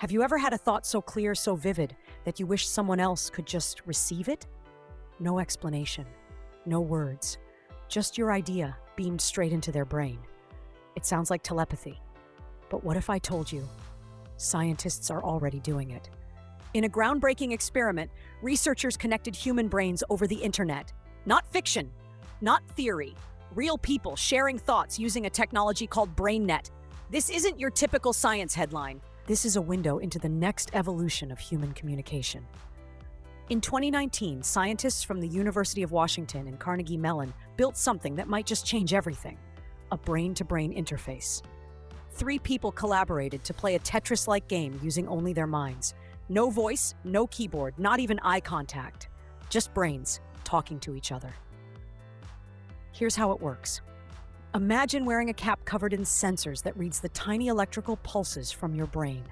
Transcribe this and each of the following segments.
Have you ever had a thought so clear, so vivid, that you wish someone else could just receive it? No explanation, no words, just your idea beamed straight into their brain. It sounds like telepathy. But what if I told you scientists are already doing it? In a groundbreaking experiment, researchers connected human brains over the internet. Not fiction, not theory. Real people sharing thoughts using a technology called BrainNet. This isn't your typical science headline. This is a window into the next evolution of human communication. In 2019, scientists from the University of Washington and Carnegie Mellon built something that might just change everything: a brain-to-brain interface. 3 people collaborated to play a Tetris-like game using only their minds. No voice, no keyboard, not even eye contact. Just brains talking to each other. Here's how it works. Imagine wearing a cap covered in sensors that reads the tiny electrical pulses from your brain.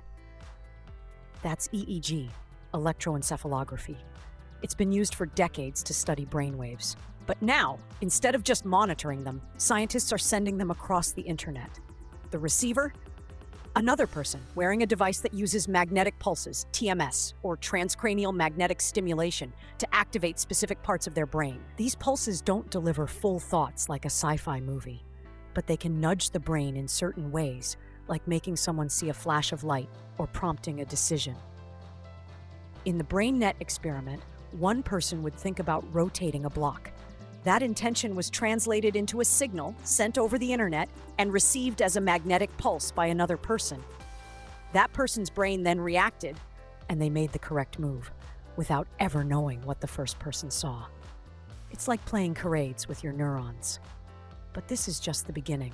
That's EEG, electroencephalography. It's been used for decades to study brainwaves. But now, instead of just monitoring them, scientists are sending them across the internet. The receiver? Another person wearing a device that uses magnetic pulses, TMS, or transcranial magnetic stimulation, to activate specific parts of their brain. These pulses don't deliver full thoughts like a sci-fi movie, but they can nudge the brain in certain ways, like making someone see a flash of light or prompting a decision. In the BrainNet experiment, one person would think about rotating a block. That intention was translated into a signal sent over the internet and received as a magnetic pulse by another person. That person's brain then reacted, and they made the correct move, without ever knowing what the first person saw. It's like playing charades with your neurons. But this is just the beginning.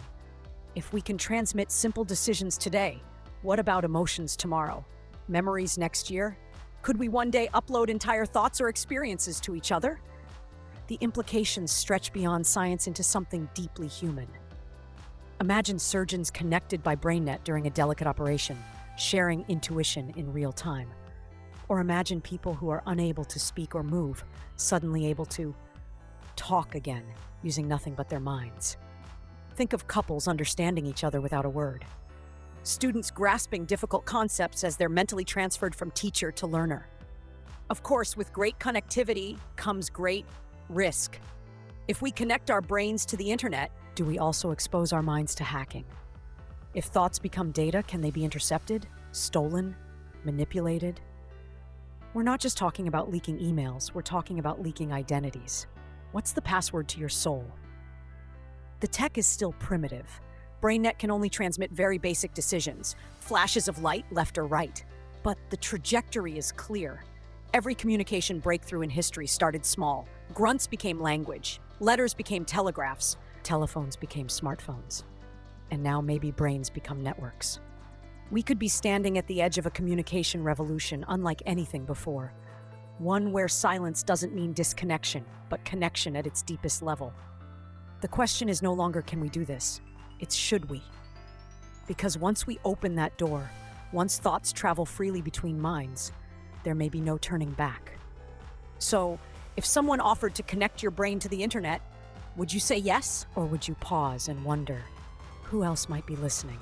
If we can transmit simple decisions today, what about emotions tomorrow? Memories next year? Could we one day upload entire thoughts or experiences to each other? The implications stretch beyond science into something deeply human. Imagine surgeons connected by BrainNet during a delicate operation, sharing intuition in real time. Or imagine people who are unable to speak or move, suddenly able to talk again, using nothing but their minds. Think of couples understanding each other without a word. Students grasping difficult concepts as they're mentally transferred from teacher to learner. Of course, with great connectivity comes great risk. If we connect our brains to the internet, do we also expose our minds to hacking? If thoughts become data, can they be intercepted, stolen, manipulated? We're not just talking about leaking emails, we're talking about leaking identities. What's the password to your soul? The tech is still primitive. BrainNet can only transmit very basic decisions, flashes of light left or right. But the trajectory is clear. Every communication breakthrough in history started small. Grunts became language, letters became telegraphs, telephones became smartphones. And now maybe brains become networks. We could be standing at the edge of a communication revolution unlike anything before. One where silence doesn't mean disconnection, but connection at its deepest level. The question is no longer can we do this, it's should we? Because once we open that door, once thoughts travel freely between minds, there may be no turning back. So, if someone offered to connect your brain to the internet, would you say yes, or would you pause and wonder who else might be listening?